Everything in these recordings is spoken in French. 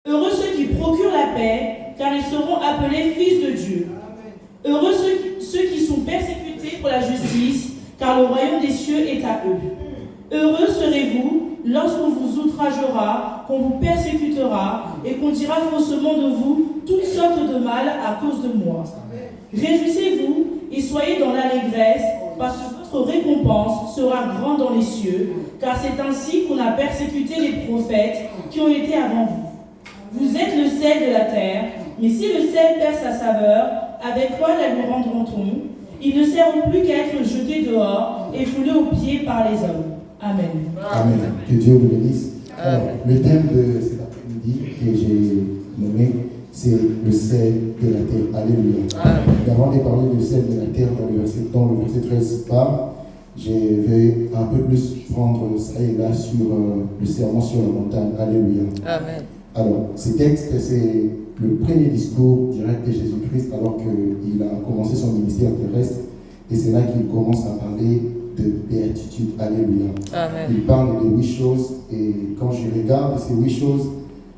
Heureux ceux qui procurent la paix, car ils seront appelés fils de Dieu. Heureux ceux qui sont persécutés pour la justice, car le royaume des cieux est à eux. Heureux serez-vous lorsqu'on vous outragera, qu'on vous persécutera et qu'on dira faussement de vous toutes sortes de mal à cause de moi. Réjouissez-vous et soyez dans l'allégresse, parce que votre récompense sera grande dans les cieux, car c'est ainsi qu'on a persécuté les prophètes qui ont été avant vous. Vous êtes le sel de la terre, mais si le sel perd sa saveur, avec quoi la lui rendront-on? Il ne sert plus qu'à être jeté dehors et foulé aux pieds par les hommes. Amen. Amen. Que Dieu le bénisse. Alors, le thème de cet après-midi que j'ai nommé, c'est le sel de la terre. Alléluia. Et avant de parler du sel de la terre dans le verset 13 part, je vais un peu plus prendre ça et là sur le sermon sur la montagne. Alléluia. Amen. Alors, ce texte, c'est le premier discours direct de Jésus-Christ alors qu'il a commencé son ministère terrestre. Et c'est là qu'il commence à parler de béatitude. Alléluia. Amen. Il parle de 8 choses. Et quand je regarde ces 8 choses,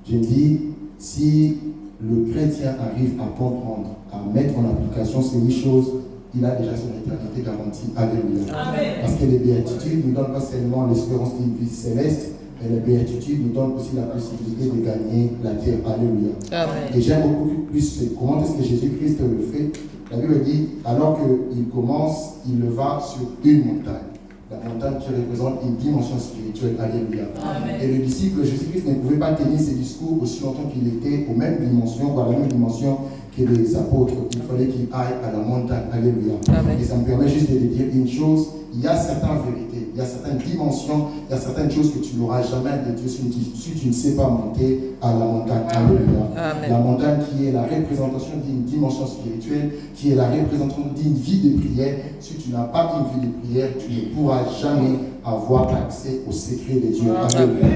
je me dis, si le chrétien arrive à comprendre, à mettre en application ces 8 choses, il a déjà son éternité garantie. Alléluia. Amen. Parce que les béatitudes ne nous donnent pas seulement l'espérance d'une vie céleste, mais la béatitude nous donne aussi la possibilité de gagner la terre. Alléluia. Amen. Et j'aime beaucoup plus comment est-ce que Jésus-Christ le fait. La Bible dit, alors qu'il commence, il le va sur une montagne. La montagne qui représente une dimension spirituelle. Alléluia. Amen. Et le disciple Jésus-Christ ne pouvait pas tenir ses discours aussi longtemps qu'il était aux mêmes dimensions, ou à la même dimension que les apôtres. Il fallait qu'il aille à la montagne. Alléluia. Amen. Et ça me permet juste de dire une chose. Il y a certaines vérités, il y a certaines dimensions, il y a certaines choses que tu n'auras jamais de Dieu si tu ne sais pas monter à la montagne. Alléluia. Amen. La montagne qui est la représentation d'une dimension spirituelle, qui est la représentation d'une vie de prière. Si tu n'as pas une vie de prière, tu ne pourras jamais avoir accès au secret de Dieu. Alléluia.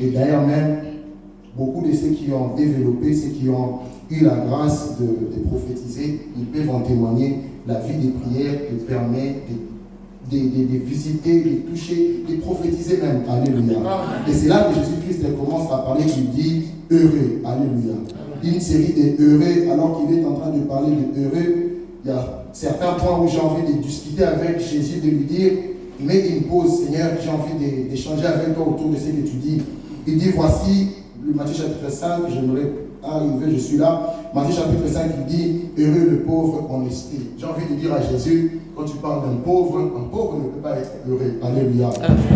Et d'ailleurs même, beaucoup de ceux qui ont développé, ceux qui ont eu la grâce de prophétiser, ils peuvent en témoigner. La vie de prière te permet de visiter, de toucher, de prophétiser même. Alléluia. Et c'est là que Jésus-Christ commence à parler, il dit heureux. Alléluia. Une série de heureux, alors qu'il est en train de parler de heureux, il y a certains points où j'ai envie de discuter avec Jésus, de lui dire, mets une pause, Seigneur, j'ai envie d'échanger avec toi autour de ce que tu dis. Il dit, voici le Matthieu chapitre 5, j'aimerais arriver, je suis là. Matthieu chapitre 5, il dit, heureux le pauvre en esprit. J'ai envie de dire à Jésus, quand tu parles d'un pauvre ne peut pas être heureux. Alléluia.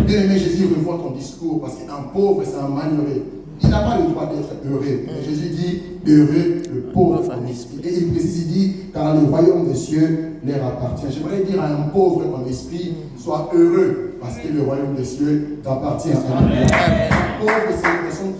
Bien aimé Jésus, revois ton discours, parce qu'un pauvre, c'est un malheureux. Il n'a pas le droit d'être heureux. Mais Jésus dit, heureux le pauvre en esprit. Et il précise, il dit, car le royaume des cieux leur appartient. J'aimerais dire à un pauvre en esprit, sois heureux, parce que le royaume des cieux t'appartient. Un pauvre, c'est une personne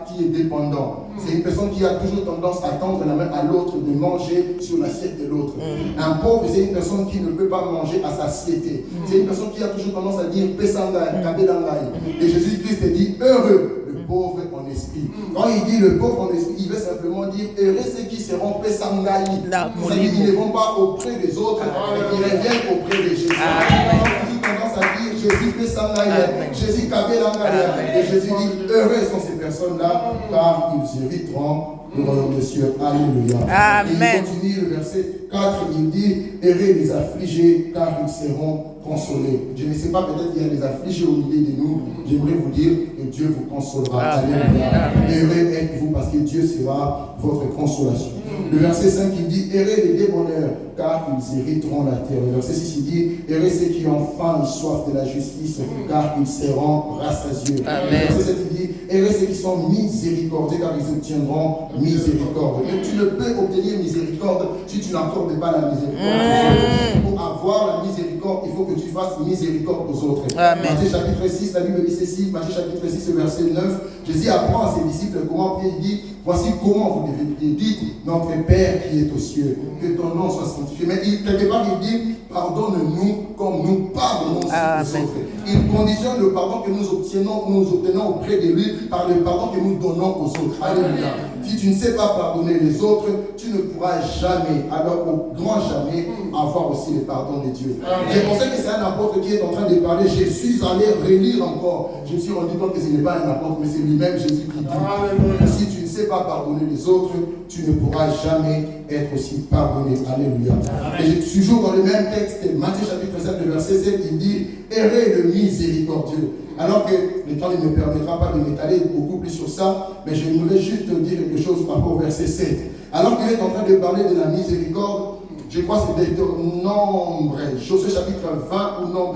qui est dépendant. C'est une personne qui a toujours tendance à tendre la main à l'autre, de manger sur l'assiette de l'autre. Un pauvre, c'est une personne qui ne peut pas manger à satiété. C'est une personne qui a toujours tendance à dire Pesangai, Kabedangai. Et Jésus-Christ dit heureux le pauvre en esprit. Quand il dit le pauvre en esprit, il veut simplement dire heureux ceux qui seront Pesangai. C'est-à-dire qu'ils ne vont pas auprès des autres, mais qu'ils reviennent auprès de Jésus. Il tendance à dire Jésus Pesangai, Jésus Kabedangai. Et Jésus dit heureux sont ces personnes-là, car ils hériteront le royaume des cieux. Alléluia. Amen. Et il continue le verset 4, il dit heureux les affligés, car ils seront consolés. Je ne sais pas, peut-être qu'il y a des affligés au milieu de nous. J'aimerais vous dire que Dieu vous consolera. Alléluia. Heureux êtes-vous parce que Dieu sera votre consolation. Le verset 5, il dit heureux les débonneurs, car ils hériteront la terre. Le verset 6, il dit heureux ceux qui ont faim et soif de la justice, car ils seront rassasiés. Le verset 7, il dit heureux ceux qui sont miséricordieux, car ils obtiendront miséricorde. Mais tu ne peux obtenir miséricorde si tu n'accordes pas la miséricorde. Pour avoir la miséricorde, il faut que tu fasses miséricorde aux autres. Matthieu chapitre 6, la Bible dit ceci, Matthieu chapitre 6, verset 9, Jésus apprend à ses disciples comment prier. Il dit voici comment vous devez prier. Dites notre Père qui est aux cieux, que ton nom soit sanctifié. Mais quelque part il dit pardonne-nous comme nous pardonnons aux autres. Il conditionne le pardon que nous obtenons auprès de lui par le pardon que nous donnons aux autres. Alléluia. Si tu ne sais pas pardonner les autres, tu ne pourras jamais, alors au grand jamais, avoir aussi le pardon de Dieu. J'ai pensé que c'est un apôtre qui est en train de parler. Je suis allé relire encore. Je me suis rendu compte que ce n'est pas un apôtre, mais c'est lui-même Jésus qui dit. Si tu ne sais sais pas pardonner les autres, tu ne pourras jamais être aussi pardonné. Alléluia. Et toujours dans le même texte, Matthieu chapitre 7, le verset 7, il dit « Errez le miséricordieux ». Alors que le temps ne me permettra pas de m'étaler beaucoup plus sur ça, mais je voulais juste dire quelque chose par rapport au verset 7. Alors qu'il est en train de parler de la miséricorde, je crois que c'est Nombre, Josué chapitre 20 ou Nombre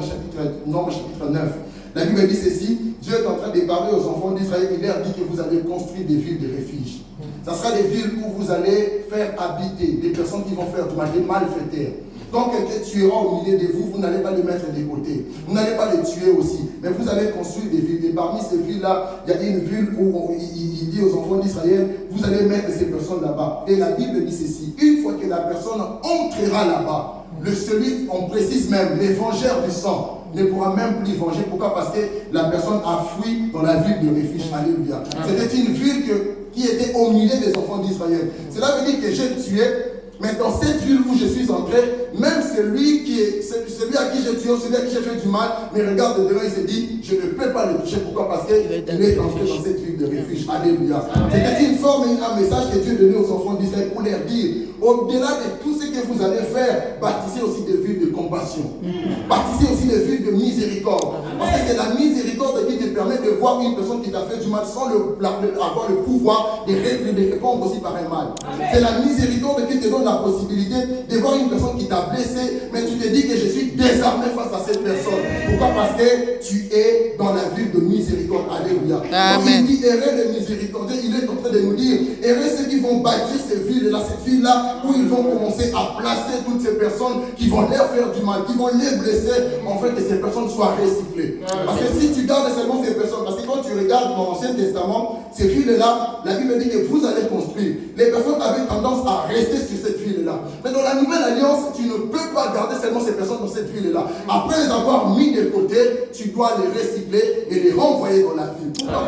chapitre 9. La Bible dit ceci, Dieu est en train de parler aux enfants d'Israël, il leur dit que vous allez construire des villes de refuge. Ça sera des villes où vous allez faire habiter des personnes qui vont faire du mal, des malfaiteurs. Quand quelqu'un tuera au milieu de vous, vous n'allez pas les mettre de côté. Vous n'allez pas les tuer aussi. Mais vous allez construire des villes. Et parmi ces villes-là, il y a une ville où il dit aux enfants d'Israël, vous allez mettre ces personnes là-bas. Et la Bible dit ceci, une fois que la personne entrera là-bas, celui, on précise même, les vengeurs du sang, ne pourra même plus venger. Pourquoi? Parce que la personne a fui dans la ville de refuge. Alléluia. C'était une ville qui était au milieu des enfants d'Israël. Cela veut dire que j'ai tué, mais dans cette ville où je suis entré, même celui à qui j'ai tué, celui à qui j'ai fait du mal, mais regarde dedans, il se dit, je ne peux pas le toucher. Pourquoi? Parce qu'il est entré dans cette ville de refuge. Alléluia. C'était une forme et un message que Dieu donnait aux enfants d'Israël pour leur dire, au-delà de tout ce que vous allez faire, bâtissez aussi des villes de compassion. Bâtissez aussi des villes de miséricorde. Parce que c'est la miséricorde qui te permet de voir une personne qui t'a fait du mal sans avoir le pouvoir de répondre aussi par un mal. C'est la miséricorde qui te donne la possibilité de voir une personne qui t'a blessé, mais tu te dis que je suis désarmé face à cette personne. Pourquoi? Parce que tu es dans la ville de miséricorde. Alléluia. Donc il dit, errez les miséricordieux. Il est en train de nous dire, errez ceux qui vont bâtir ces villes-là, cette ville-là, où ils vont commencer à placer toutes ces personnes qui vont leur faire du mal, qui vont les blesser, en fait, que ces personnes soient recyclées. Parce que si tu gardes seulement ces personnes, parce que quand tu regardes dans l'Ancien Testament, ces villes-là, la Bible dit que vous allez construire. Les personnes avaient tendance à rester sur cette ville-là. Mais dans la Nouvelle Alliance, tu ne peux pas garder seulement ces personnes dans cette ville-là. Après les avoir mis de côté, tu dois les recycler et les renvoyer dans la ville. Pourquoi?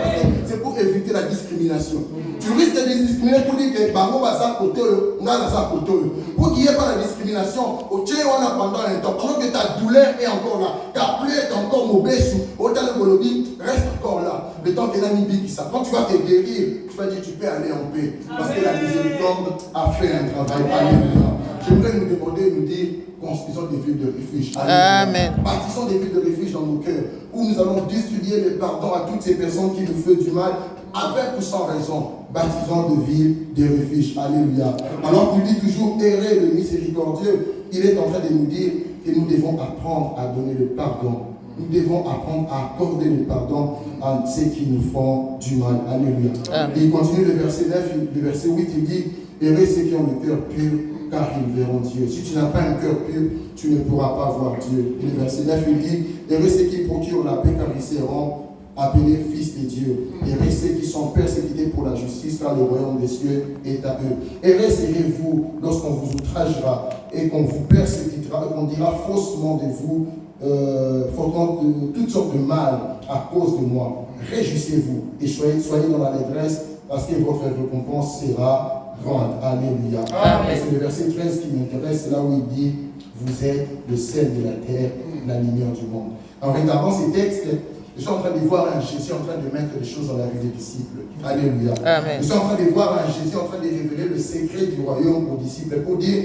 C'est pour éviter la discrimination. Tu risques de discriminer pour dire que Bango va ça côté, Ngana ça côté. Pour qu'il n'y ait pas la discrimination, au Tché, on a pendant un temps, pendant que ta douleur est encore là, ta plaie est encore mauvaise, au Tché, le Bolobi reste encore là. Le temps que l'ami dit ça, quand tu vas te guérir, tu vas dire tu peux aller en paix. Parce que la miséricorde a fait un travail. Alléluia. J'aimerais nous demander, nous dire, construisons des villes de refuge. Amen. Bâtissons des villes de refuge dans nos cœurs, où nous allons distribuer le pardon à toutes ces personnes qui nous font du mal, avec ou sans raison. Bâtissons des villes de refuge. Alléluia. Alors qu'il dit toujours, errez le miséricordieux, il est en train de nous dire que nous devons apprendre à donner le pardon. Nous devons apprendre à accorder le pardon à ceux qui nous font du mal. Alléluia. Et il continue le verset 9, le verset 8, il dit, errez ceux qui ont le cœur pur, car ils verront Dieu. Si tu n'as pas un cœur pur, tu ne pourras pas voir Dieu. Et le verset 9, il dit, errez ceux qui procurent la paix, car ils seront appelés fils de Dieu. Errez ceux qui sont persécutés pour la justice, car le royaume des cieux est à eux. Errez serez-vous lorsqu'on vous outragera et qu'on vous persécutera, et qu'on dira faussement de vous, faussement de toutes sortes de mal à cause de moi. Réjouissez-vous et soyez dans la détresse, parce que votre récompense sera grande. Alléluia. C'est le verset 13 qui m'intéresse, là où il dit, vous êtes le sel de la terre, la lumière du monde. En regardant ces textes, je suis en train de voir un Jésus en train de mettre des choses dans la vie des disciples. Alléluia. Amen. Je suis en train de voir un Jésus en train de révéler le secret du royaume aux disciples pour dire,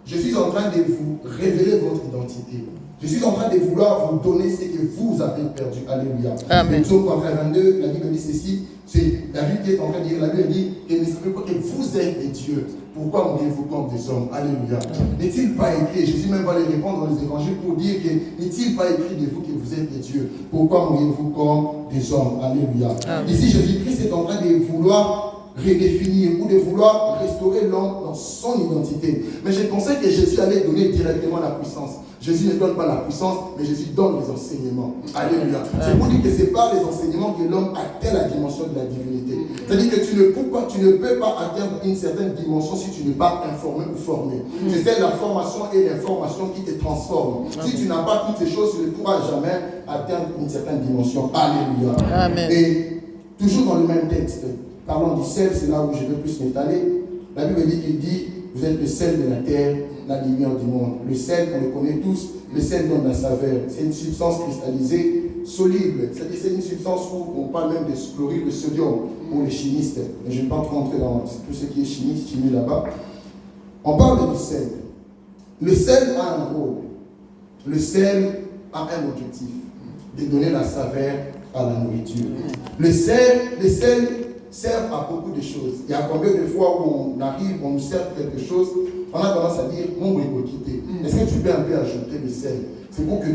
je suis en train de vous révéler votre identité. Je suis en train de vouloir vous donner ce que vous avez perdu. Alléluia. Amen. Psaume 22, la Bible dit ceci, c'est David qui est en train de dire, la Bible dit que ne savez pas que vous êtes des dieux. Pourquoi mourrez-vous comme des hommes? Alléluia. N'est-il pas écrit, Jésus même va les répondre dans les évangiles pour dire que n'est-il pas écrit de vous que vous êtes des dieux? Pourquoi mourrez-vous comme des hommes? Alléluia. Ici, Jésus-Christ est en train de vouloir redéfinir ou de vouloir restaurer l'homme dans son identité. Mais je pensais que Jésus allait donner directement la puissance. Jésus ne donne pas la puissance, mais Jésus donne les enseignements. Alléluia. C'est pour dire que ce n'est pas les enseignements que l'homme atteint la dimension de la divinité. C'est-à-dire que tu ne peux pas atteindre une certaine dimension si tu n'es pas informé ou formé. C'est la formation et l'information qui te transforment. Si tu n'as pas toutes ces choses, tu ne pourras jamais atteindre une certaine dimension. Alléluia. Amen. Et toujours dans le même texte, parlons du sel, c'est là où je veux plus m'étaler. La Bible dit, vous êtes le sel de la terre, la lumière du monde. Le sel, on le connaît tous, le sel donne la saveur. C'est une substance cristallisée soluble. C'est-à-dire c'est une substance où on parle même de chlorure de sodium pour les chimistes. Mais je ne vais pas rentrer dans tout ce qui est chimie là-bas. On parle du sel. Le sel a un rôle. Le sel a un objectif, de donner la saveur à la nourriture. Le sel sert à beaucoup de choses. Il y a combien de fois où on arrive, on nous sert quelque chose, on a tendance à dire, mon quitter. Est-ce que tu peux un peu ajouter le sel? C'est pour que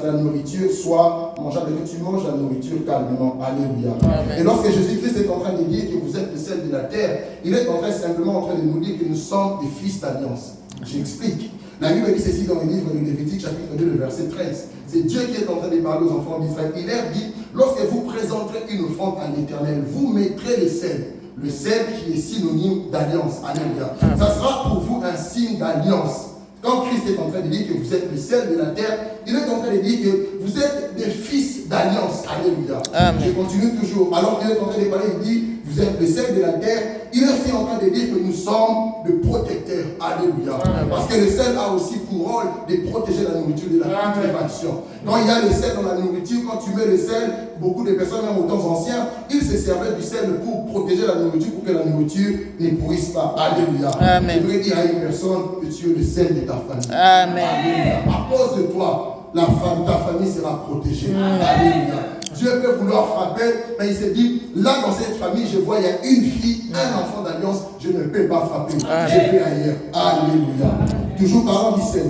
la nourriture soit mangeable, que tu manges la nourriture calmement. Alléluia. Amen. Et lorsque Jésus-Christ est en train de dire que vous êtes le sel de la terre, il est simplement en train de nous dire que nous sommes des fils d'alliance. J'explique. La Bible dit ceci dans le livre de Lévitique, chapitre 2, le verset 13. C'est Dieu qui est en train de parler aux enfants d'Israël. Il leur dit, lorsque vous présenterez une offrande à l'Éternel, vous mettrez le sel qui est synonyme d'alliance. Alléluia. Ça sera pour vous un signe d'alliance. Quand Christ est en train de dire que vous êtes le sel de la terre, il est en train de dire que vous êtes des fils d'alliance. Alléluia. Amen. Je continue toujours. Alors qu'il est en train de parler, il dit, vous êtes le sel de la terre. Il est aussi en train de dire que nous sommes des protecteurs. Alléluia. Amen. Parce que le sel a aussi pour rôle de protéger la nourriture de la putréfaction. Quand il y a le sel dans la nourriture, quand tu mets le sel, beaucoup de personnes, même aux temps anciens, ils se servaient du sel pour protéger la nourriture, pour que la nourriture ne pourrisse pas. Alléluia. Amen. Je voudrais dire à une personne que tu es le sel de ta famille. Amen. Alléluia. À cause de toi, ta famille sera protégée. Alléluia. Dieu peut vouloir frapper, mais il s'est dit, là dans cette famille, je vois, il y a une fille, un enfant d'alliance, je ne peux pas frapper. Amen. Je vais ailleurs. Alléluia. Toujours parlant du sel.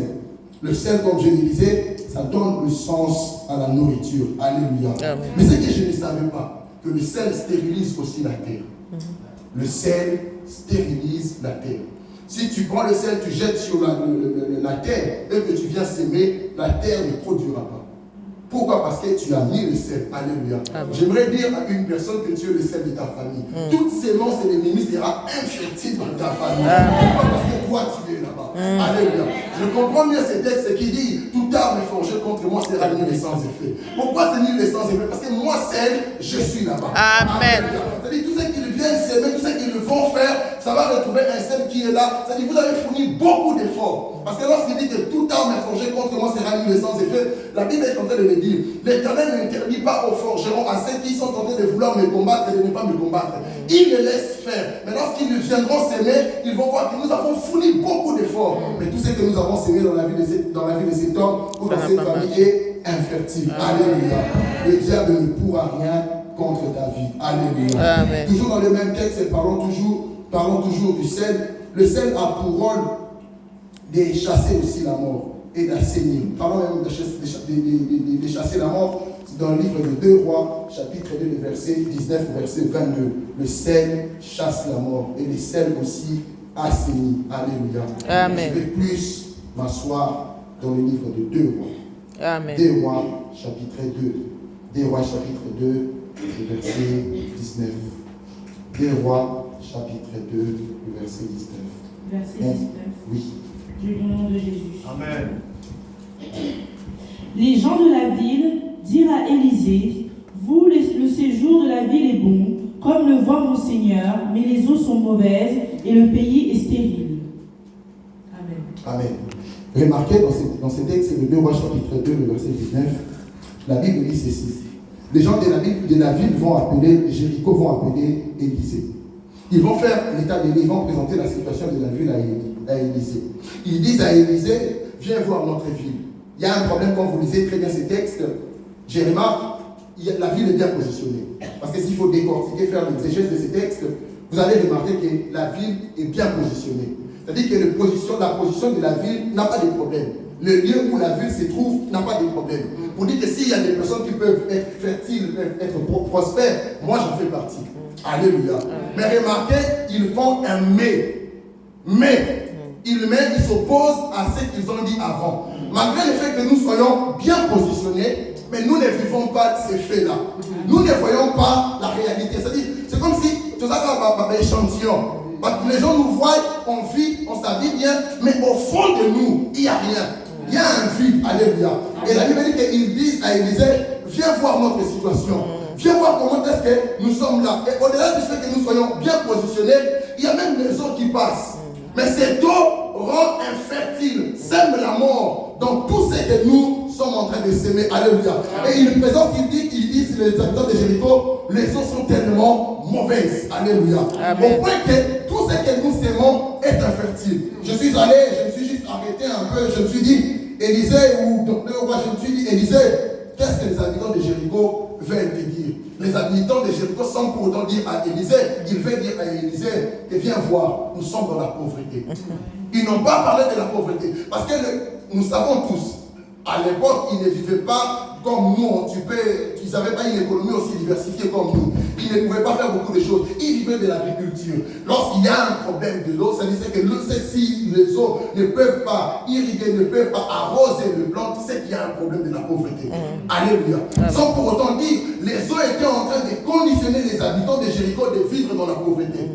Le sel, comme je le disais, ça donne le sens à la nourriture. Alléluia. Amen. Mais ce que je ne savais pas, que le sel stérilise aussi la terre. Le sel stérilise la terre. Si tu prends le sel, tu jettes sur la terre et que tu viens s'aimer, la terre ne produira pas. Pourquoi? Parce que tu as mis le sel. Alléluia. J'aimerais dire à une personne que tu es le sel de ta famille. Toute sémence de l'ennemi sera infertile dans ta famille. Pourquoi? Parce que toi, tu es là-bas. Alléluia. Je comprends mieux ce texte qui dit, toute arme forgée contre moi sera nulle et sans effet. Pourquoi c'est nul et sans effet? Parce que moi, sel, je suis là-bas. Amen. C'est-à-dire, tout ce qu'ils viennent s'aimer, tout ce qu'ils vont faire, ça va retrouver un sel qui est là. C'est-à-dire, vous avez fourni beaucoup d'efforts. Parce que lorsqu'il dit que toute arme forgée contre moi sera nulle et sans effet, la Bible est en train de le dire. L'Éternel n'interdit pas aux forgerons, à ceux qui sont en train de vouloir me combattre et de ne pas me combattre. Il les laisse faire. Mais lorsqu'ils viendront s'aimer, ils vont voir que nous avons fourni beaucoup d'efforts. Mais tout ce que nous avons sémé dans la vie de cet homme ou dans cette famille est infertile. Alléluia. Le diable ne pourra rien contre ta vie. Alléluia. Amen. Toujours dans le même texte, parlons toujours du sel. Le sel a pour rôle de chasser aussi la mort et d'assainir. Parlons même de chasser la mort. C'est dans le livre de 2 Rois, chapitre 2, le verset 19, verset 22. Le sel chasse la mort et le sel aussi assainit. Alléluia. Amen. Je vais plus m'asseoir dans le livre de 2 Rois. Amen. 2 Rois, chapitre 2. 2 Rois, chapitre 2, le verset 19. 2 Rois, chapitre 2, le verset 19. Verset 19. Oui. Je lis au nom de Jésus. Amen. Les gens de la ville dirent à Élisée, vous, le séjour de la ville est bon, comme le voit mon Seigneur, mais les eaux sont mauvaises et le pays est stérile. Amen. Amen. Remarquez dans ce texte de 2 Rois chapitre 2, le verset 19, la Bible dit ceci. Les gens de la ville vont appeler, Jéricho vont appeler Élisée. Ils vont faire l'état des lieux, ils vont présenter la situation de la ville à Élisée. Ils disent à Élisée, viens voir notre ville. Il y a un problème quand vous lisez très bien ces textes. Je remarque, la ville est bien positionnée. Parce que s'il faut décortiquer, faire l'exégèse de ces textes, vous allez remarquer que la ville est bien positionnée. C'est-à-dire que la position de la ville n'a pas de problème. Le lieu où la ville se trouve n'a pas de problème. Pour dire que s'il y a des personnes qui peuvent être fertiles, être prospères, moi j'en fais partie. Alléluia. Mais remarquez, ils font un mais. Ils s'opposent à ce qu'ils ont dit avant. Malgré le fait que nous soyons bien positionnés, mais nous ne vivons pas ces faits-là. Nous ne voyons pas la réalité. C'est-à-dire, c'est comme si, tout ça, un échantillon. Les gens nous voient, on vit, on s'habille bien, mais au fond de nous, il n'y a rien. Il y a un vide. Alléluia. Et la Bible dit qu'ils disent à Élisée, viens voir notre situation. Viens voir comment est-ce que nous sommes là. Et au-delà du fait que nous soyons bien positionnés, il y a même des eaux qui passent. Mais cette eau rend infertile, sème la mort dans tout ce que nous sommes sommes en train de s'aimer. Alléluia. Et il présente, il dit, les habitants de Jéricho, les eaux sont tellement mauvaises. Alléluia. Au point que tout ce que nous s'aimons est infertile. Je suis allé, je me suis juste arrêté un peu, je me suis dit, Élisée ou docteur Roi, je me suis dit, Élisée, qu'est-ce que les habitants de Jéricho veulent te dire? Les habitants de Jéricho, sans pour autant dire à Élisée, ils veulent dire à Élisée, que viens voir, nous sommes dans la pauvreté. Ils n'ont pas parlé de la pauvreté. Parce que nous savons tous, à l'époque, ils ne vivaient pas comme nous. Ils n'avaient pas une économie aussi diversifiée comme nous. Ils ne pouvaient pas faire beaucoup de choses. Ils vivaient de l'agriculture. Lorsqu'il y a un problème de l'eau, ça veut dire que si les eaux ne peuvent pas irriguer, ne peuvent pas arroser le plantes, c'est qu'il y a un problème de la pauvreté. Alléluia. Sans pour autant dire, les eaux étaient en train de conditionner les habitants de Jéricho de vivre dans la pauvreté.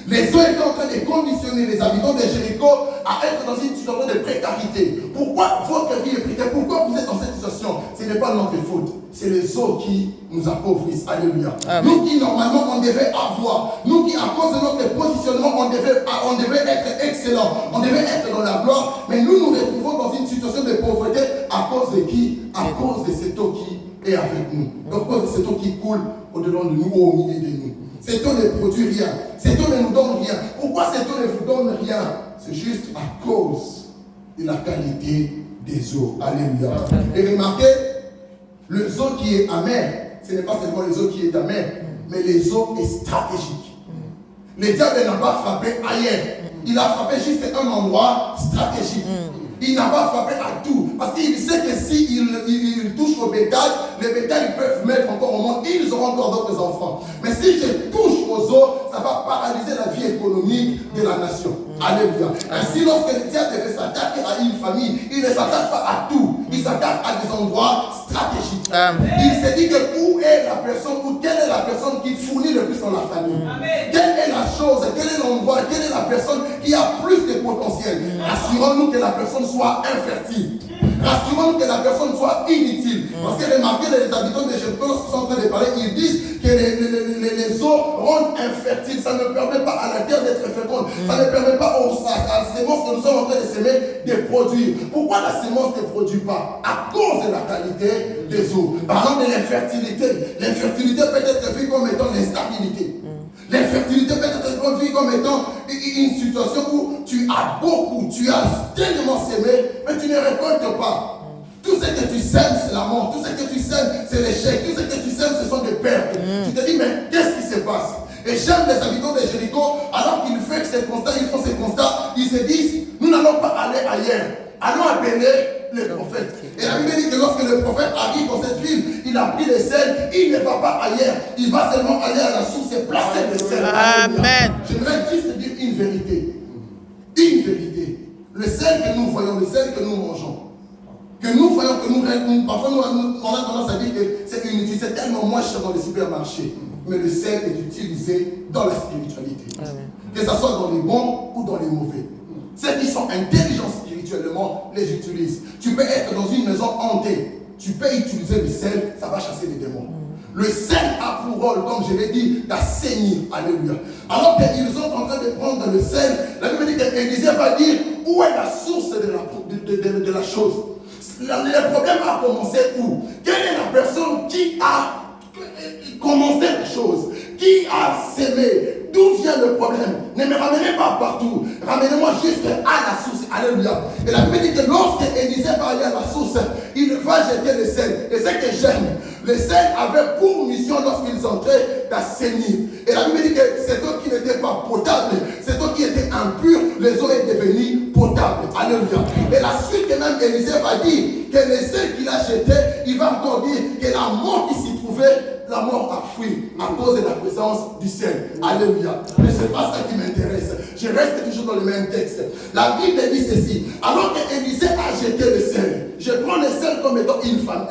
Les eaux étaient en train de conditionner les habitants de Jéricho à être dans une situation de précarité. Pourquoi votre vie est précaire? Pourquoi vous êtes dans cette situation? Ce n'est pas notre faute. C'est les eaux qui nous appauvrissent. Alléluia. Nous qui normalement on devait avoir, nous qui à cause de notre positionnement on devait être excellents, on devait être dans la gloire, mais nous nous retrouvons dans une situation de pauvreté à cause de qui? À cause de cette eau qui est avec nous. À cause de cette eau qui coule au-dedans de nous ou au milieu de nous. Cette eau ne produit rien. Cette eau ne nous donne rien. Pourquoi cette eau ne vous donne rien? C'est juste à cause de la qualité des eaux. Alléluia. Et remarquez, les eaux qui est amère, ce n'est pas seulement les eaux qui est amère, mais les eaux est stratégique. Le diable n'a pas frappé ailleurs. Il a frappé juste un endroit stratégique. Il n'a pas frappé à tout. Parce qu'il sait que s'il touche au bétail, les bétails ils peuvent mettre encore au monde, ils auront encore d'autres enfants. Mais si je touche aux eaux, ça va paralyser la vie économique de la nation. Alléluia. Ainsi, lorsque le diable devait s'attaquer à une famille, il ne s'attaque pas à tout. Il s'attaque à des endroits stratégiques. Il se dit que où est la personne, ou quelle est la personne qui fournit le plus dans la famille. Quelle est la chose, quel est l'endroit, quelle est la personne qui a plus de potentiel. Assurons-nous que la personne soit infertile. Rassurons-nous que la personne soit inutile. Parce que remarquez, les habitants de Jéricho, lorsqu'ils sont en train de parler, ils disent que les eaux rendent infertiles. Ça ne permet pas à la terre d'être féconde. Ça ne permet pas à la sémence que nous sommes en train de s'aimer de produire. Pourquoi la sémence ne produit pas? À cause de la qualité des eaux. Parlons de l'infertilité. L'infertilité peut être vue comme étant l'instabilité. L'infertilité peut être vue comme étant une situation où tu as beaucoup, tu as tellement sémé, mais tu ne récoltes pas. Tout ce que tu sèmes, c'est la mort. Tout ce que tu sèmes, c'est l'échec. Tout ce que tu sèmes, ce sont des pertes. Tu te dis, mais qu'est-ce qui se passe? Et j'aime les habitants de Jéricho, alors qu'ils font ces constats, ils font ces constats, ils se disent, nous n'allons pas aller ailleurs. Allons appeler les prophètes. Et la Bible dit que lorsque le prophète arrive dans cette ville, il a pris les sels, il ne va pas ailleurs. Il va seulement aller à la source et placer les sels. Amen. J'aimerais juste dire une vérité. Une vérité. Le sel que nous voyons, le sel que nous mangeons, que nous voyons, que parfois on a tendance à dire que c'est inutile, c'est tellement moins cher dans les supermarchés. Mais le sel est utilisé dans la spiritualité. Amen. Que ce soit dans les bons ou dans les mauvais. Ceux qui sont intelligents spirituellement les utilisent. Tu peux être dans une maison hantée. Tu peux utiliser le sel, ça va chasser les démons. Le sel a pour rôle, comme je l'ai dit, d'assainir. Alléluia. Alors qu'ils sont en train de prendre le sel, la Bible dit qu'Élisée va dire où est la source de la chose. Le problème a commencé où? Quelle est la personne qui a commencé la chose? Qui a sémé? D'où vient le problème? Ne me ramenez pas partout. Ramenez-moi juste à la source. Alléluia. Et la Bible dit que lorsque Élisée va aller à la source, il va jeter le sel. Et c'est que j'aime. Le sel avait pour mission lorsqu'ils entraient d'assainir. Et la Bible dit que cette eau qui n'était pas potable, cette eau qui était impure, les eaux est devenue potable. Alléluia. Et la suite même, Élisée va dire que le sel qu'il a jeté, il va encore dire que la mort qui s'y trouvait, la mort a fui à cause de la présence du sel. Alléluia. Mais ce n'est pas ça qui m'intéresse. Je reste toujours dans le même texte. La Bible dit ceci. Alors que Élisée a jeté le sel, je prends le sel comme étant une famille,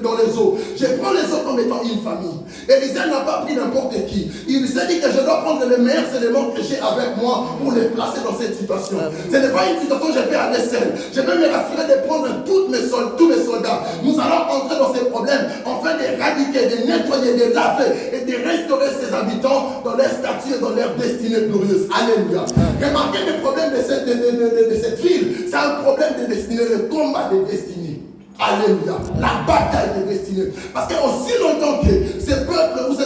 dans les eaux. Je prends les eaux comme étant une famille. Élisée n'a pas pris n'importe qui. Il s'est dit que je dois prendre les meilleurs éléments que j'ai avec moi pour les placer dans cette situation. Ce n'est pas une situation où je vais aller seul. Je vais me rassurer de prendre tous mes soldats. Nous allons entrer dans ces problèmes afin d'éradiquer, de nettoyer, de laver et de restaurer ces habitants dans leur statut et dans leur destinée glorieuse. Alléluia. Remarquez le problème de cette ville. C'est un problème de destinée, le combat de destinée. Alléluia. La bataille de destinée. Parce que aussi longtemps que ces peuples, ou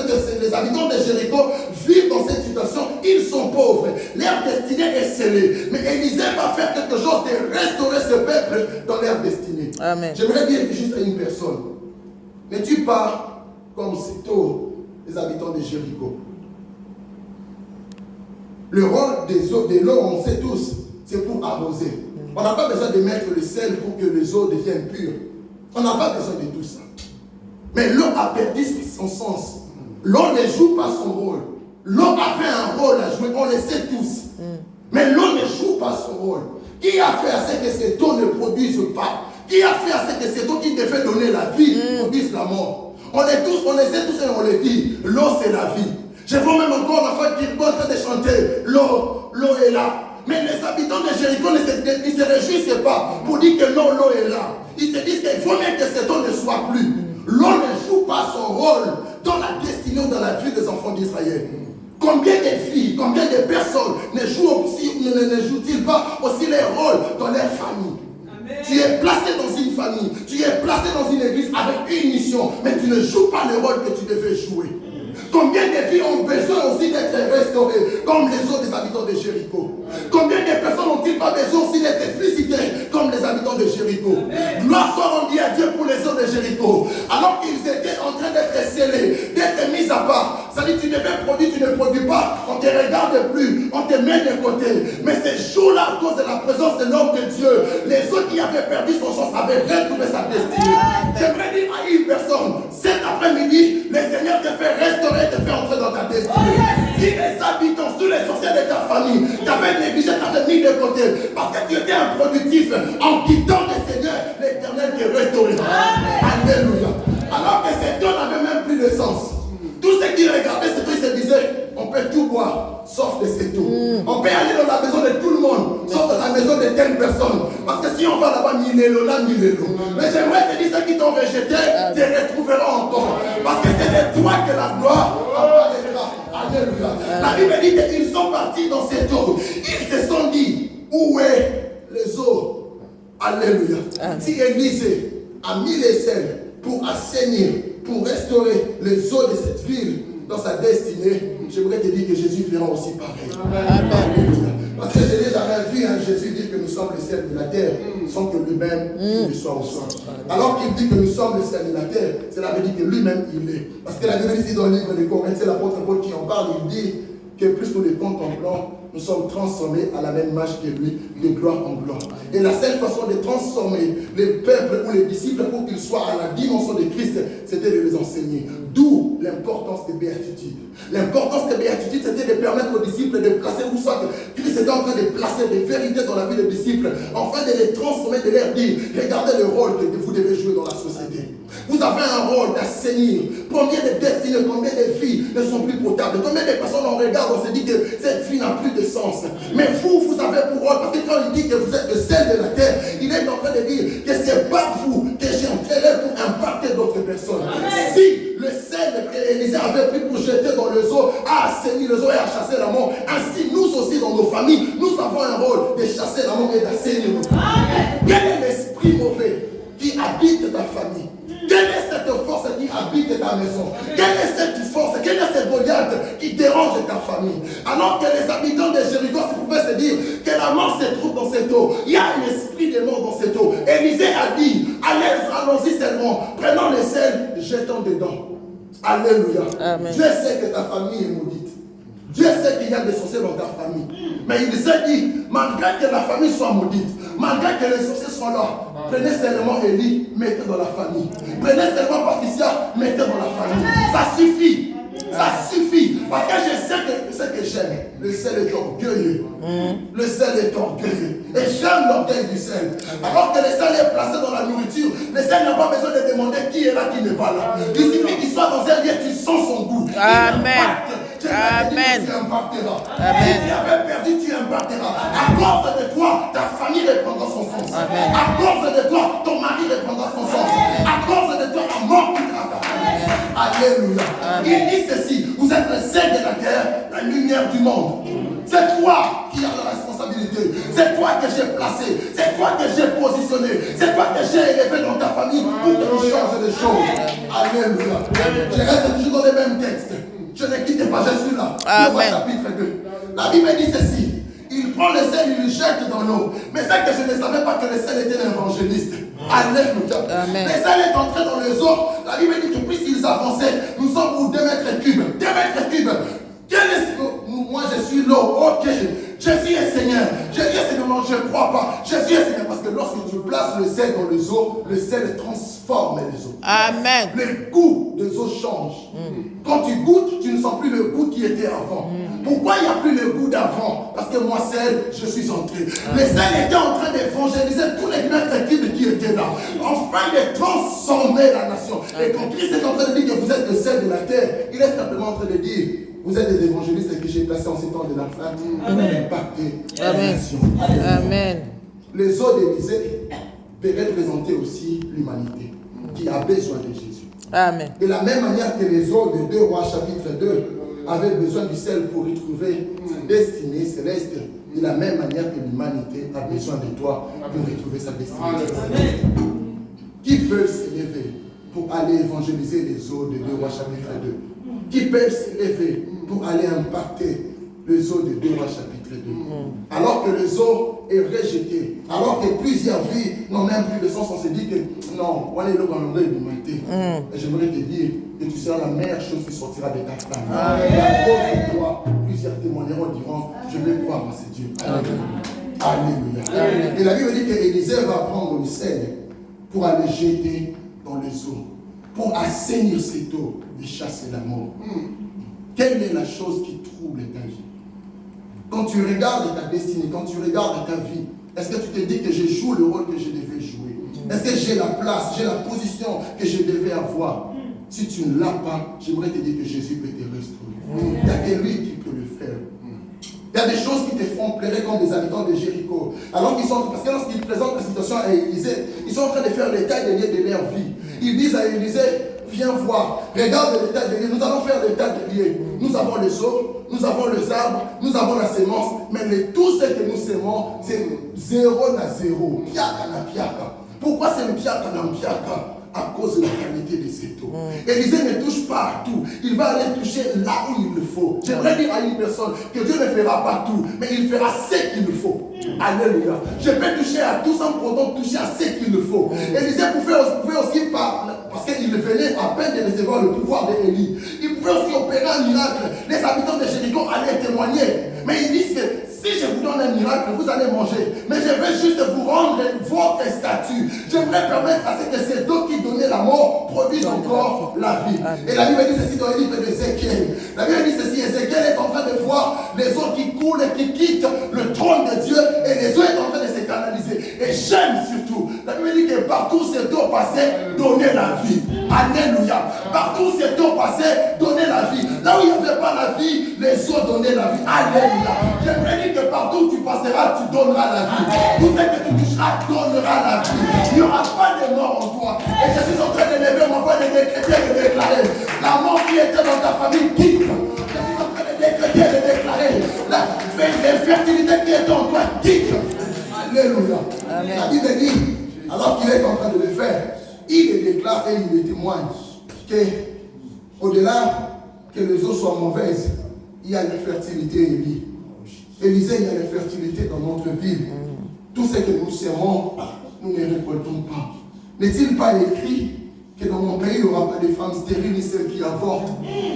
les habitants de Jéricho vivent dans cette situation, ils sont pauvres. Leur destinée est scellée. Mais Élisée va faire quelque chose de restaurer ce peuple dans leur destinée. Amen. J'aimerais dire juste à une personne, n'es-tu pas comme sitôt les habitants de Jéricho? Le rôle de l'eau, on sait tous, c'est pour arroser. On n'a pas besoin de mettre le sel pour que les eaux deviennent pures. On n'a pas besoin de tout ça. Mais l'eau a perdu son sens. L'eau ne joue pas son rôle. L'eau avait un rôle à jouer, on le sait tous. Mais l'eau ne joue pas son rôle. Qui a fait à ce que cette eau ne produise pas? Qui a fait à ce que cette eau qui devait donner la vie produise la mort? On le sait tous et on le dit. L'eau c'est la vie. Je vois même encore l'enfant qui est en train de chanter. L'eau est là. Mais les habitants de Jéricho ne se réjouissent pas pour dire que non, l'eau est là. Ils se disent qu'il faut même que cette eau ne soit plus. L'eau ne joue pas son rôle dans la destinée ou dans la vie des enfants d'Israël. Combien de filles, combien de personnes ne jouent-ils pas aussi les rôles dans leur famille? Amen. Tu es placé dans une famille, tu es placé dans une église avec une mission, mais tu ne joues pas le rôle que tu devais jouer. Combien de vies ont besoin aussi d'être restaurées comme les autres habitants de Jéricho? Combien de personnes n'ont-ils pas besoin aussi d'être visitées comme les habitants de Jéricho? Gloire soit rendue à Dieu pour les autres de Jéricho. Alors qu'ils étaient en train d'être scellés, d'être mis à part. Ça dit, tu devais produire, tu ne produis pas. On ne te regarde plus, on te met de côté. Mais ces jours-là, à cause de la présence de l'homme de Dieu, les autres qui avaient perdu son sens avaient retrouvé sa destinée. J'aimerais dire à une personne, cet après-midi, le Seigneur te fait restaurer, te fait entrer dans ta destinée. Si les habitants, tous les sorciers de ta famille, t'avaient négligé, t'avaient mis de côté, parce que tu étais improductif, en quittant le Seigneur, l'Éternel te restaurera. Alléluia. Alors que cet homme n'avait même plus de sens. Tous ceux qui regardaient cet eau, ils se disaient, on peut tout boire, sauf de cette eau. On peut aller dans la maison de tout le monde, sauf dans la maison de telle personne. Parce que si on va là-bas, ni l'élo, là, ni l'élo. Mais j'aimerais te dire, ceux qui t'ont rejeté, te retrouveront encore. Parce que c'est de toi que la gloire apparaîtra. Alléluia. La Bible dit qu'ils sont partis dans cette eau. Ils se sont dit, où est les eaux? Alléluia. Si Élisée a mis les sels pour assainir, pour restaurer les eaux de cette ville dans sa destinée, j'aimerais te dire que Jésus fera aussi pareil. Alléluia. Parce que je n'ai jamais vu Jésus dire que nous sommes les sels de la terre sans que lui-même il soit au centre. Alors qu'il dit que nous sommes les sels de la terre, cela veut dire que lui-même il est. Parce que la Bible ici dans le livre de Corinthiens, c'est l'apôtre Paul qui en parle, il dit que plus nous les contemplons, nous sommes transformés à la même image que lui, de gloire en gloire. Et la seule façon de transformer les peuples ou les disciples pour qu'ils soient à la dimension de Christ, c'était de les enseigner. D'où l'importance des béatitudes. L'importance des béatitudes, c'était de permettre aux disciples de placer, où soit que Christ était en train de placer des vérités dans la vie des disciples, afin de les transformer, de leur dire, regardez le rôle que vous devez jouer dans la société. Vous avez un rôle d'assainir. Combien de destinées, combien de vies ne sont plus potables? Combien de personnes on regarde, on se dit que cette vie n'a plus de sens. Mais vous avez pour rôle, parce que quand il dit que vous êtes le sel de la terre, il est en train de dire que c'est pas vous que j'ai entraîné pour impacter d'autres personnes. Si le sel que Élisée avait pris pour jeter dans les eaux a assaini les eaux et a chassé la mort, ainsi nous aussi dans nos familles, nous avons un rôle de chasser la mort et d'assainir nos familles. Quel est l'esprit mauvais qui habite ta famille? Quelle est cette force qui habite ta maison? Quelle est cette force, quelle est cette Goliath qui dérange ta famille? Alors que les habitants de Jéricho pouvaient se dire que la mort se trouve dans cette eau. Il y a un esprit de mort dans cette eau. Élisée a dit, allons-y seulement, prenons les sels, jetons dedans. Alléluia. Amen. Dieu sait que ta famille est maudite. Dieu sait qu'il y a des sorciers dans ta famille. Mais il s'est dit, malgré que la famille soit maudite, malgré que les sorciers soient là, prenez seulement Élie, mettez dans la famille. Prenez seulement Patricia, mettez dans la famille. Ça suffit. Ça suffit. Parce que je sais que ce que j'aime, le sel est orgueilleux. Le sel est orgueilleux. Et j'aime l'orgueil du sel. Alors que le sel est placé dans la nourriture, le sel n'a pas besoin de demander qui est là, qui n'est pas là. Il suffit qu'il soit dans un lieu, tu sens son goût. Amen. Amen. Tu impacteras. Amen. Si tu avais perdu, tu impacteras. À cause de toi, ta famille reprendra son sens. Amen. À cause de toi, ton mari reprendra son sens. À cause de toi, la mort quittera ta famille. Alléluia. Il dit ceci, vous êtes le sel de la terre, la lumière du monde. C'est toi qui as la responsabilité. C'est toi que j'ai placé. C'est toi que j'ai positionné. C'est toi que j'ai élevé dans ta famille pour que tu changes les choses. Alléluia. Je reste toujours dans les mêmes textes. Je ne quitte pas, je suis là. Amen. Chapitre 2. La Bible dit ceci. Il prend le sel, il le jette dans l'eau. Mais c'est que je ne savais pas que le sel était l'évangéliste. Alléluia. Amen. Le sel est entré dans les eaux. La Bible dit que puisqu'ils avançaient, nous sommes pour 2 mètres cubes. 2 mètres cubes. Quel est moi je suis l'eau, ok. Jésus est Seigneur. Jésus est Seigneur, non, je ne crois pas. Jésus est Seigneur parce que lorsque tu places le sel dans les eaux, le sel transforme les eaux. Amen. Le goût des eaux change. Quand tu goûtes, tu ne sens plus le goût qui était avant. Pourquoi il n'y a plus le goût d'avant? Parce que moi, sel, je suis entré. Le sel était en train d'évangéliser tous les mètres cubes qui étaient là, afin de transformer la nation. Et quand Christ est en train de dire que vous êtes le sel de la terre, il est simplement en train de dire: vous êtes des évangélistes que j'ai placés en ces temps de la fin pour impacter la nation. Amen. Les eaux d'Élysée représentaient aussi l'humanité qui a besoin de Jésus. Amen. De la même manière que les eaux de 2 Rois chapitre 2 avaient besoin du sel pour retrouver sa destinée céleste, de la même manière que l'humanité a besoin de toi pour retrouver sa destinée céleste. Qui peuvent s'élever pour aller évangéliser les eaux de 2 Rois chapitre 2? Qui peuvent s'élever pour aller impacter les eaux de 2 Rois chapitre 2? Alors que les eaux est rejeté, alors que plusieurs vies n'ont même plus de sens, on se dit que non, on est là dans l'humanité. Et j'aimerais te dire que tu seras la meilleure chose qui sortira de ta femme. Et à cause de toi, plusieurs témoigneront, diront: je vais croire en ce Dieu. Alléluia. Et la Bible dit qu'Élisée va prendre le sel pour aller jeter dans les eaux, pour assainir cette eau et chasser la mort. Quelle est la chose qui trouble ta vie? Quand tu regardes ta destinée, quand tu regardes ta vie, est-ce que tu te dis que je joue le rôle que je devais jouer? Est-ce que j'ai la place, j'ai la position que je devais avoir? Si tu ne l'as pas, j'aimerais te dire que Jésus peut te restaurer. Il n'y a que lui qui peut le faire. Il y a des choses qui te font pleurer comme des habitants de Jéricho. Alors qu'ils sont, parce que lorsqu'ils présentent la situation à Élisée, ils sont en train de faire l'état des lieux de leur vie. Ils disent à Élisée: viens voir, regarde l'état des lieux, nous allons faire l'état des lieux. Nous avons les eaux, nous avons les arbres, nous avons la sémence, mais tout ce que nous sémons, c'est 0 na 0. Piaka na piaka. Pourquoi c'est un piaka na piaka? À cause de la qualité de cette eau. Élisée ne touche pas à tout. Il va aller toucher là où il le faut. J'aimerais dire à une personne que Dieu ne fera pas tout, mais il fera ce qu'il faut. Alléluia. Je peux toucher à tout sans pour autant toucher à ce qu'il faut. Élisée pouvait aussi parce qu'il venait à peine de recevoir le pouvoir d'Élie. Il pouvait aussi opérer un miracle. Les habitants de Jéricho allaient témoigner. Mais ils disent que si je vous donne un miracle, vous allez manger. Mais je veux juste vous rendre votre statut. J'aimerais permettre à ce que cette eau qui donnait la mort produise encore la vie. Et la Bible dit ceci dans le livre d'Ézéchiel. La Bible dit ceci: Ézéchiel est en train de voir les eaux qui coulent et qui quittent le trône de Dieu. Et les eaux sont en train de se canaliser. Et j'aime surtout, la Bible dit que partout où cette eau passait, donnait la vie. Alléluia. Partout où cette eau passait, donnait la vie. Là où il n'y avait pas la vie, les eaux donnaient la vie. Alléluia. J'aimerais dire que partout où tu passeras, tu donneras la vie. Tout ce que tu toucheras, donnera la vie. Il n'y aura pas de mort en toi. Et je suis en train de lever ma voix, de décréter, de déclarer: la mort qui était dans ta famille quitte. Je suis en train de décréter, de déclarer: l'infertilité qui est en toi quitte. Alléluia. Amen. La Bible dit, alors qu'il est en train de le faire, il le déclare et il le témoigne que au-delà que les eaux soient mauvaises, il y a l'infertilité, Élie. Élisée, il y a l'infertilité dans notre ville. Tout ce que nous sémons, nous ne récoltons pas. N'est-il pas écrit que dans mon pays, il n'y aura pas de femmes stériles ni celles qui avortent?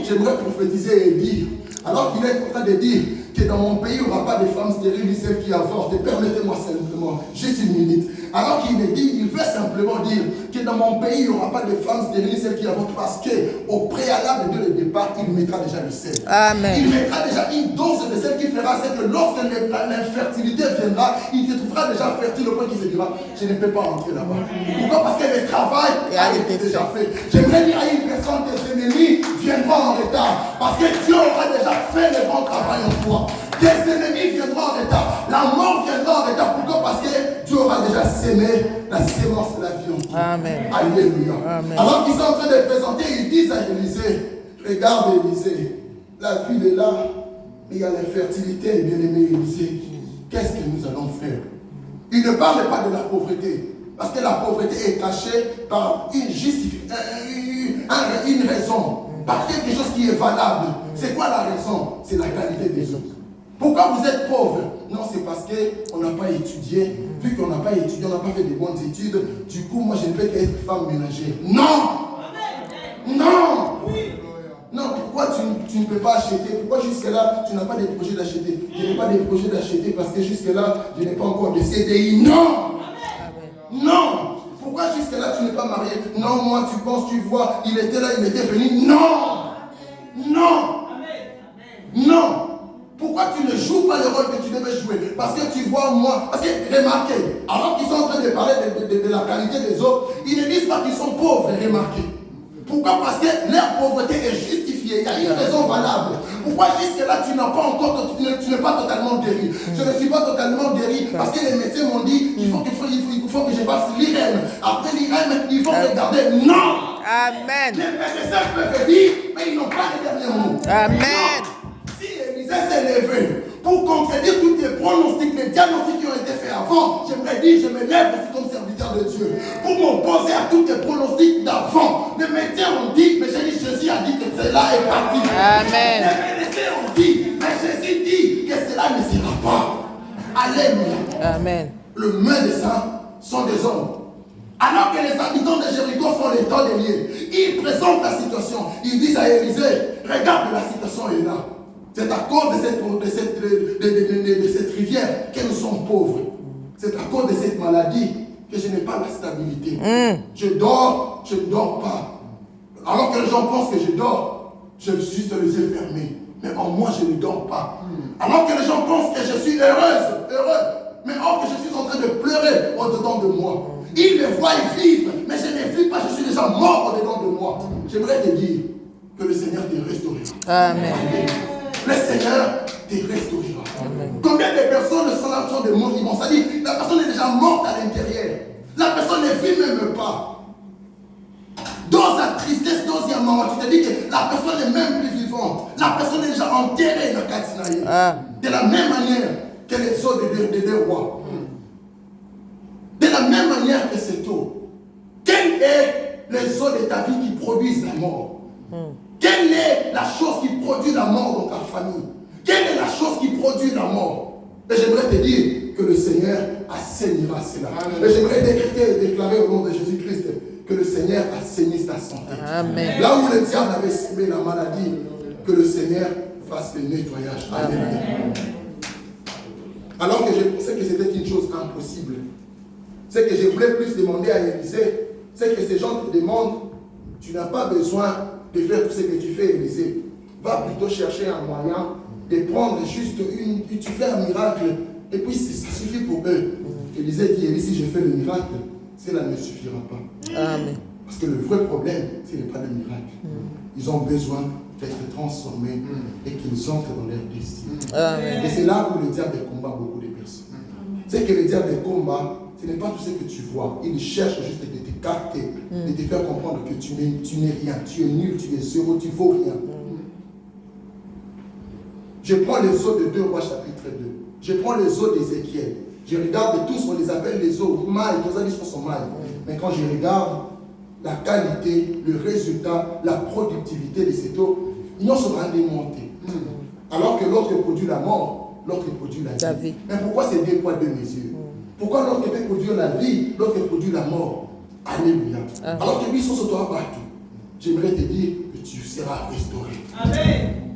J'aimerais prophétiser et dire, alors qu'il est en train de dire que dans mon pays, il n'y aura pas de femmes stériles ni celles qui avortent. Et permettez-moi simplement, juste une minute. Alors qu'il est dit, il veut simplement dire que dans mon pays, il n'y aura pas de femmes stériles ni celles qui avortent, parce qu'au préalable de le départ, il mettra déjà le sel. Amen. Il mettra déjà une dose de sel qui fera c'est que lorsque l'infertilité viendra, il te trouvera déjà fertile au point qu'il se dira: je ne peux pas rentrer là-bas. Pourquoi? Parce que le travail a été déjà fait. J'aimerais dire à une personne que ses ennemis viendront en retard, parce que Dieu aura déjà fait le grand travail en toi. Tes ennemis viendront en retard. La mort viendra en retard. Pourquoi? Parce que Dieu aura déjà sémé la sémence de la vie en toi. Amen. Alléluia. Amen. Alors qu'ils sont en train de présenter, ils disent à Élisée, regarde Élisée, la ville est là, mais il y a l'infertilité, bien-aimé Élisée. Qu'est-ce que nous allons faire? Ils ne parlent pas de la pauvreté. Parce que la pauvreté est cachée par une raison, par quelque chose qui est valable. C'est quoi la raison? C'est la qualité des autres. Pourquoi vous êtes pauvre? Non, c'est parce qu'on n'a pas étudié. Vu qu'on n'a pas étudié, on n'a pas fait de bonnes études. Du coup, moi, je ne peux qu'être femme ménagère. Non! Non! Non, pourquoi tu ne peux pas acheter? Pourquoi jusque-là, tu n'as pas des projets d'acheter? Je n'ai pas des projets d'acheter parce que jusque-là, je n'ai pas encore de CDI. Non! Non! Pourquoi jusque-là, tu n'es pas marié? Non, moi, tu penses, tu vois, il était là, il était venu. Non! Non! Non! Pourquoi tu ne joues pas le rôle que tu devais jouer? Parce que tu vois moi, parce que remarquez, alors qu'ils sont en train de parler de la qualité des autres, ils ne disent pas qu'ils sont pauvres, remarquez. Pourquoi? Parce que leur pauvreté est justifiée, il y a une raison valable. Pourquoi jusque-là tu n'as pas encore, tu n'es pas totalement guéri? Je ne suis pas totalement guéri parce que les médecins m'ont dit qu'il faut que je fasse l'IRM. Après l'IRM, il faut regarder. Non! Amen. Les médecins peuvent dire, mais ils n'ont pas le dernier mot. Amen. Non. Si Élisée s'est levé pour contredire tous les pronostics, les diagnostics qui ont été faits avant, j'aimerais dire, je me lève aussi comme serviteur de Dieu pour m'opposer à tous les pronostics d'avant. Les médecins ont dit, mais Jésus a dit que cela est parti. Amen. Les médecins ont dit, mais Jésus dit que cela ne sera pas. Alléluia. Amen. Le médecin sont des hommes. Alors que les habitants de Jéricho font les temps des lieux, ils présentent la situation. Ils disent à Élisée, regarde, la situation est là. C'est à cause de cette rivière que nous sommes pauvres. C'est à cause de cette maladie que je n'ai pas la stabilité. Je dors, je ne dors pas. Alors que les gens pensent que je dors, j'ai juste les yeux fermés. Mais en moi, je ne dors pas. Alors que les gens pensent que je suis heureux. Mais or que je suis en train de pleurer au-dedans de moi. Ils me voient vivre, mais je ne vis pas, je suis déjà mort au-dedans de moi. J'aimerais te dire que le Seigneur te restaurera. Amen. Le Seigneur te restaurera. Amen. Combien de personnes sont là, sont des moribonds? C'est-à-dire, la personne est déjà morte à l'intérieur. La personne ne vit même pas. Dans sa tristesse, dans sa mort, tu te dis que la personne n'est même plus vivante. La personne est déjà enterrée dans le Katinaï. De la même manière que les eaux des deux rois. De la même manière que cette eau. Quelle est les eaux de ta vie qui produisent la mort? Quelle est la chose qui produit la mort dans ta famille? Quelle est la chose qui produit la mort? Et j'aimerais te dire que le Seigneur assainira cela. Et j'aimerais déclarer au nom de Jésus-Christ que le Seigneur assainisse ta santé. Amen. Là où le diable avait semé la maladie, que le Seigneur fasse le nettoyage. Amen. Alors que je pensais que c'était une chose impossible. Ce que je voulais plus demander à Élisée, c'est que ces gens te demandent, tu n'as pas besoin de faire tout ce que tu fais, Élisée. Va plutôt chercher un moyen de prendre juste tu fais un miracle, et puis ça suffit pour eux. Élisée dit, si je fais le miracle, cela ne suffira pas. Amen. Parce que le vrai problème, ce n'est pas le miracle. Ils ont besoin d'être transformés et qu'ils entrent dans leur destin. Amen. Et c'est là où le diable combat beaucoup de personnes. C'est que le diable combat, ce n'est pas tout ce que tu vois. Il cherche juste de t'écarter, de te faire comprendre que tu n'es rien, tu es nul, tu es zéro, tu ne vaux rien. Je prends les eaux de 2 Rois chapitre 2. Je prends les eaux d'Ézéchiel. Je regarde tous, on les appelle les eaux mailles, tous les sont mailles. Mais quand je regarde la qualité, le résultat, la productivité de cette eau, ils n'ont pas démonté. Alors que l'autre produit la mort, l'autre produit la vie. Mais pourquoi c'est 2 poids 2 mesures? Pourquoi l'autre peut produire la vie, l'autre produit la mort? Alléluia. Alors que lui, ils sont sur toi partout. J'aimerais te dire que tu seras restauré. Amen.